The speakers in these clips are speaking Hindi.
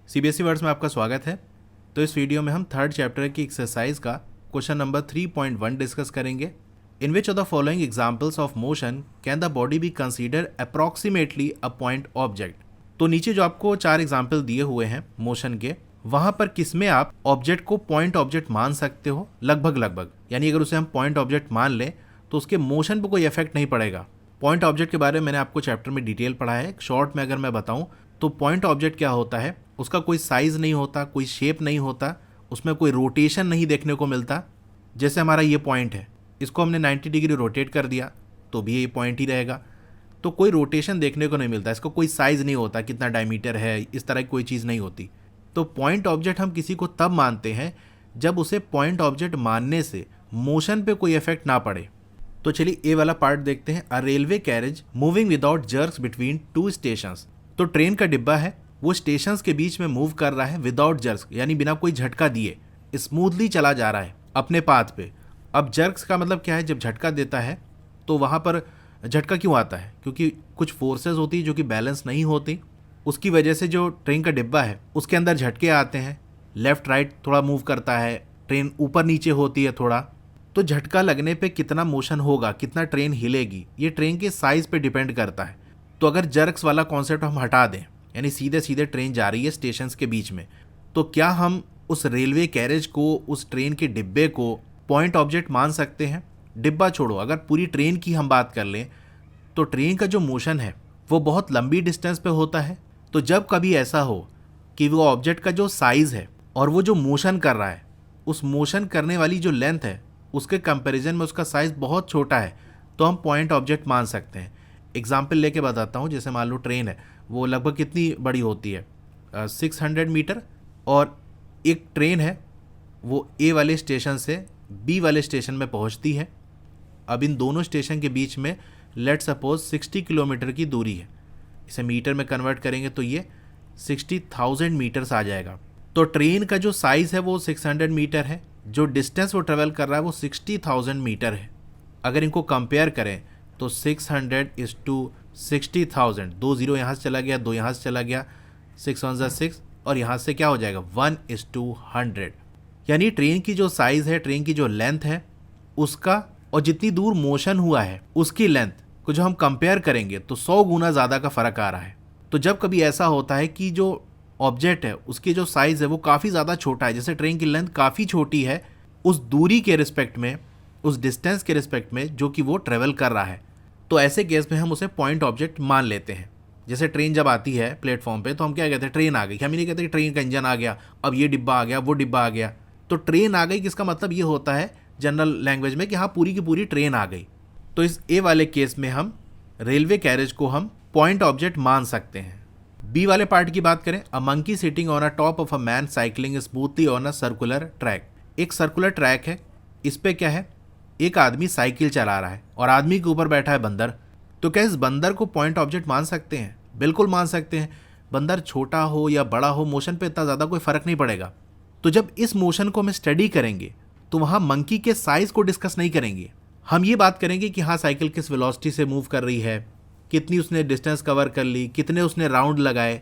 सीबीएसई वर्ड्स में आपका स्वागत है। तो इस वीडियो में हम थर्ड चैप्टर की एक्सरसाइज का क्वेश्चन नंबर 3.1 डिस्कस करेंगे। In which of the following examples of motion can the body be consider approximately a point object. तो नीचे जो आपको 4 एग्जाम्पल दिए हुए हैं मोशन के, वहां पर किसमें आप ऑब्जेक्ट को पॉइंट ऑब्जेक्ट मान सकते हो लगभग, यानी अगर उसे हम पॉइंट ऑब्जेक्ट मान लें तो उसके मोशन पर कोई इफेक्ट नहीं पड़ेगा। पॉइंट ऑब्जेक्ट के बारे में मैंने आपको चैप्टर में डिटेल पढ़ा है। शॉर्ट में अगर मैं बताऊं तो पॉइंट ऑब्जेक्ट क्या होता है, उसका कोई साइज नहीं होता, कोई शेप नहीं होता, उसमें कोई रोटेशन नहीं देखने को मिलता। जैसे हमारा ये पॉइंट है, इसको हमने 90 डिग्री रोटेट कर दिया तो भी ये पॉइंट ही रहेगा। तो कोई रोटेशन देखने को नहीं मिलता, इसका कोई साइज नहीं होता, कितना डायमीटर है, इस तरह की कोई चीज़ नहीं होती। तो पॉइंट ऑब्जेक्ट हम किसी को तब मानते हैं जब उसे पॉइंट ऑब्जेक्ट मानने से मोशन पे कोई इफेक्ट ना पड़े। तो चलिए ए वाला पार्ट देखते हैं। A railway carriage moving without jerks between two stations. तो ट्रेन का डिब्बा है, वो स्टेशंस के बीच में मूव कर रहा है विदाउट जर्क्स, यानी बिना कोई झटका दिए स्मूथली चला जा रहा है अपने पाथ पे। अब जर्क्स का मतलब क्या है, जब झटका देता है तो वहाँ पर झटका क्यों आता है, क्योंकि कुछ फोर्सेस होती है जो कि बैलेंस नहीं होती, उसकी वजह से जो ट्रेन का डिब्बा है उसके अंदर झटके आते हैं। लेफ्ट राइट थोड़ा मूव करता है, ट्रेन ऊपर नीचे होती है थोड़ा। तो झटका लगने पे कितना मोशन होगा, कितना ट्रेन हिलेगी, ये ट्रेन के साइज पे डिपेंड करता है। तो अगर जर्क्स वाला कॉन्सेप्ट हम हटा दें, यानी सीधे सीधे ट्रेन जा रही है स्टेशंस के बीच में, तो क्या हम उस रेलवे कैरेज को, उस ट्रेन के डिब्बे को पॉइंट ऑब्जेक्ट मान सकते हैं? डिब्बा छोड़ो, अगर पूरी ट्रेन की हम बात कर लें तो ट्रेन का जो मोशन है वो बहुत लंबी डिस्टेंस पे होता है। तो जब कभी ऐसा हो कि वो ऑब्जेक्ट का जो साइज़ है और वो जो मोशन कर रहा है, उस मोशन करने वाली जो लेंथ है उसके कंपैरिजन में उसका साइज़ बहुत छोटा है, तो हम पॉइंट ऑब्जेक्ट मान सकते हैं। एग्जाम्पल लेके बताता हूँ। जैसे मान लो ट्रेन है, वो लगभग कितनी बड़ी होती है, 600 मीटर, और एक ट्रेन है वो ए वाले स्टेशन से बी वाले स्टेशन में पहुँचती है। अब इन दोनों स्टेशन के बीच में लेट सपोज 60 किलोमीटर की दूरी है। इसे मीटर में कन्वर्ट करेंगे तो ये 60,000 मीटर्स आ जाएगा। तो ट्रेन का जो साइज़ है वो 600 मीटर है, जो डिस्टेंस वो ट्रेवल कर रहा है वो 60,000 मीटर है। अगर इनको कंपेयर करें तो 600 इज टू 60,000, 2 जीरो यहाँ से चला गया, 2 यहाँ से चला गया, 6 1 6, और यहाँ से क्या हो जाएगा 1:100। यानी ट्रेन की जो साइज़ है, ट्रेन की जो लेंथ है उसका, और जितनी दूर मोशन हुआ है उसकी लेंथ को जो हम कंपेयर करेंगे तो 100 गुना ज़्यादा का फ़र्क आ रहा है। तो जब कभी ऐसा होता है कि जो ऑब्जेक्ट है उसकी जो साइज़ है वो काफ़ी ज़्यादा छोटा है, जैसे ट्रेन की लेंथ काफ़ी छोटी है उस दूरी के रिस्पेक्ट में, उस डिस्टेंस के रिस्पेक्ट में जो कि वो ट्रेवल कर रहा है, तो ऐसे केस में हम उसे पॉइंट ऑब्जेक्ट मान लेते हैं। जैसे ट्रेन जब आती है प्लेटफॉर्म पे तो हम क्या कहते हैं, ट्रेन आ गई। हम ही नहीं कहते ट्रेन का इंजन आ गया, अब ये डिब्बा आ गया, वो डिब्बा आ गया। तो ट्रेन आ गई किसका मतलब ये होता है जनरल लैंग्वेज में कि हाँ पूरी की पूरी ट्रेन आ गई। तो इस ए वाले केस में हम रेलवे कैरेज को हम पॉइंट ऑब्जेक्ट मान सकते हैं। बी वाले पार्ट की बात करें, a monkey sitting on a top of a man cycling smoothly on a circular track. एक सर्कुलर ट्रैक है, इस पे क्या है, एक आदमी साइकिल चला रहा है और आदमी के ऊपर बैठा है बंदर। तो क्या इस बंदर को पॉइंट ऑब्जेक्ट मान सकते हैं? बिल्कुल मान सकते हैं। बंदर छोटा हो या बड़ा हो, मोशन पे इतना ज़्यादा कोई फ़र्क नहीं पड़ेगा। तो जब इस मोशन को हम स्टडी करेंगे तो वहाँ मंकी के साइज़ को डिस्कस नहीं करेंगे, हम ये बात करेंगे कि हाँ साइकिल किस वेलोसिटी से मूव कर रही है, कितनी उसने डिस्टेंस कवर कर ली, कितने उसने राउंड लगाए,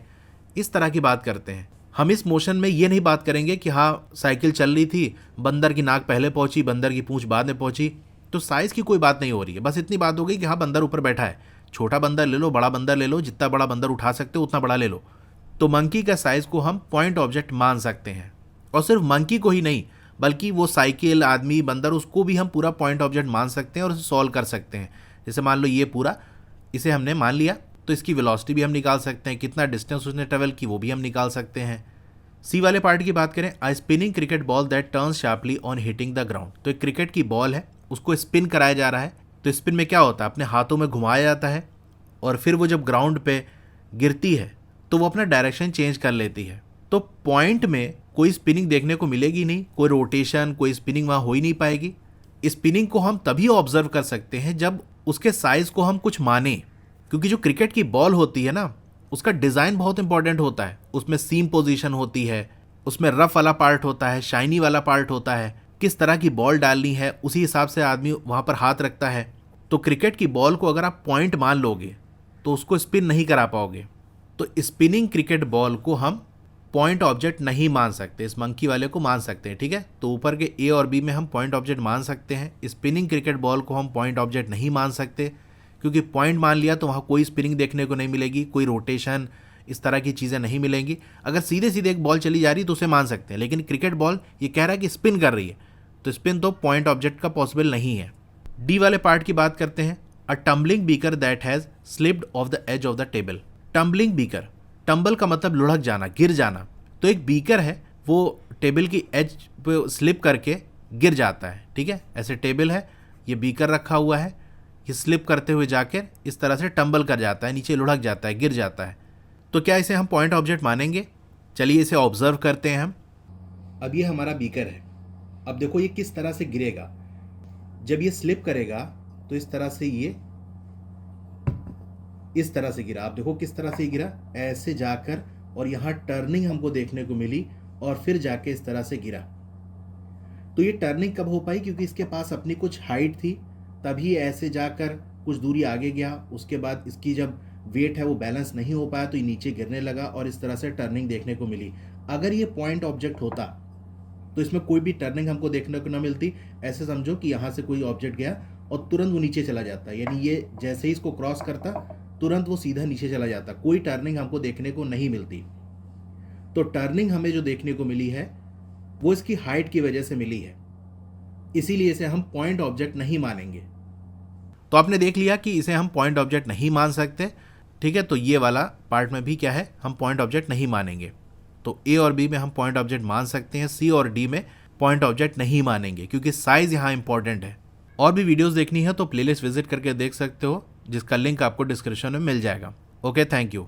इस तरह की बात करते हैं। हम इस मोशन में ये नहीं बात करेंगे कि हाँ साइकिल चल रही थी, बंदर की नाक पहले पहुंची, बंदर की पूंछ बाद में पहुंची, तो साइज़ की कोई बात नहीं हो रही है। बस इतनी बात हो गई कि हाँ बंदर ऊपर बैठा है, छोटा बंदर ले लो, बड़ा बंदर ले लो, जितना बड़ा बंदर उठा सकते हो उतना बड़ा ले लो। तो मंकी का साइज़ को हम पॉइंट ऑब्जेक्ट मान सकते हैं। और सिर्फ मंकी को ही नहीं, बल्कि वो साइकिल, आदमी, बंदर, उसको भी हम पूरा पॉइंट ऑब्जेक्ट मान सकते हैं और उसे सॉल्व कर सकते हैं। जैसे मान लो ये पूरा, इसे हमने मान लिया तो इसकी वेलोसिटी भी हम निकाल सकते हैं, कितना डिस्टेंस उसने ट्रेवल की वो भी हम निकाल सकते हैं। सी वाले पार्ट की बात करें, a spinning cricket ball that turns sharply on hitting the ground. तो एक क्रिकेट की बॉल है, उसको स्पिन कराया जा रहा है। तो स्पिन में क्या होता है, अपने हाथों में घुमाया जाता है और फिर वो जब ग्राउंड पे गिरती है तो वो अपना डायरेक्शन चेंज कर लेती है। तो पॉइंट में कोई स्पिनिंग देखने को मिलेगी नहीं, कोई रोटेशन, कोई स्पिनिंग वहाँ हो ही नहीं पाएगी। स्पिनिंग को हम तभी ऑब्जर्व कर सकते हैं जब उसके साइज़ को हम कुछ माने, क्योंकि जो क्रिकेट की बॉल होती है ना उसका डिज़ाइन बहुत इंपॉर्टेंट होता है। उसमें सीम पोजीशन होती है, उसमें रफ वाला पार्ट होता है, शाइनी वाला पार्ट होता है, किस तरह की बॉल डालनी है उसी हिसाब से आदमी वहाँ पर हाथ रखता है। तो क्रिकेट की बॉल को अगर आप पॉइंट मान लोगे तो उसको स्पिन नहीं करा पाओगे। तो स्पिनिंग क्रिकेट बॉल को हम पॉइंट ऑब्जेक्ट नहीं मान सकते, इस मंकी वाले को मान सकते हैं, ठीक है। तो ऊपर के ए और बी में हम पॉइंट ऑब्जेक्ट मान सकते हैं। स्पिनिंग क्रिकेट बॉल को हम पॉइंट ऑब्जेक्ट नहीं मान सकते, क्योंकि पॉइंट मान लिया तो वहाँ कोई स्पिनिंग देखने को नहीं मिलेगी, कोई रोटेशन, इस तरह की चीज़ें नहीं मिलेंगी। अगर सीधे सीधे एक बॉल चली जा रही तो उसे मान सकते हैं, लेकिन क्रिकेट बॉल ये कह रहा है कि स्पिन कर रही है, तो स्पिन तो पॉइंट ऑब्जेक्ट का पॉसिबल नहीं है। डी वाले पार्ट की बात करते हैं। A tumbling beaker that has slipped off the edge of the table. Tumbling beaker, tumble का मतलब लुढ़क जाना, गिर जाना। तो एक बीकर है वो टेबल की एज पे स्लिप करके गिर जाता है, ठीक है। ऐसे टेबल है, ये बीकर रखा हुआ है, ये स्लिप करते हुए जाकर इस तरह से टम्बल कर जाता है, नीचे लुढ़क जाता है, गिर जाता है। तो क्या इसे हम पॉइंट ऑब्जेक्ट मानेंगे? चलिए इसे ऑब्जर्व करते हैं हम। अब ये हमारा बीकर है, अब देखो ये किस तरह से गिरेगा। जब ये स्लिप करेगा तो इस तरह से ये इस तरह से गिरा। आप देखो किस तरह से गिरा, ऐसे जाकर, और यहाँ टर्निंग हमको देखने को मिली और फिर जाके इस तरह से गिरा। तो ये टर्निंग कब हो पाई? क्योंकि इसके पास अपनी कुछ हाइट थी, तभी ऐसे जाकर कुछ दूरी आगे गया। उसके बाद इसकी जब वेट है वो बैलेंस नहीं हो पाया तो ये नीचे गिरने लगा और इस तरह से टर्निंग देखने को मिली। अगर ये पॉइंट ऑब्जेक्ट होता तो इसमें कोई भी टर्निंग हमको देखने को ना मिलती। ऐसे समझो कि यहाँ से कोई ऑब्जेक्ट गया और तुरंत वो नीचे चला जाता, यानी ये जैसे ही इसको क्रॉस करता तुरंत वो सीधा नीचे चला जाता, कोई टर्निंग हमको देखने को नहीं मिलती। तो टर्निंग हमें जो देखने को मिली है वो इसकी हाइट की वजह से मिली है, इसीलिए इसे हम पॉइंट ऑब्जेक्ट नहीं मानेंगे। तो आपने देख लिया कि इसे हम पॉइंट ऑब्जेक्ट नहीं मान सकते, ठीक है। तो ये वाला पार्ट में भी क्या है, हम पॉइंट ऑब्जेक्ट नहीं मानेंगे। तो ए और बी में हम पॉइंट ऑब्जेक्ट मान सकते हैं, सी और डी में पॉइंट ऑब्जेक्ट नहीं मानेंगे, क्योंकि साइज यहाँ इंपॉर्टेंट है। और भी वीडियोस देखनी है तो प्लेलिस्ट विजिट करके देख सकते हो, जिसका लिंक आपको डिस्क्रिप्शन में मिल जाएगा। Okay, thank you.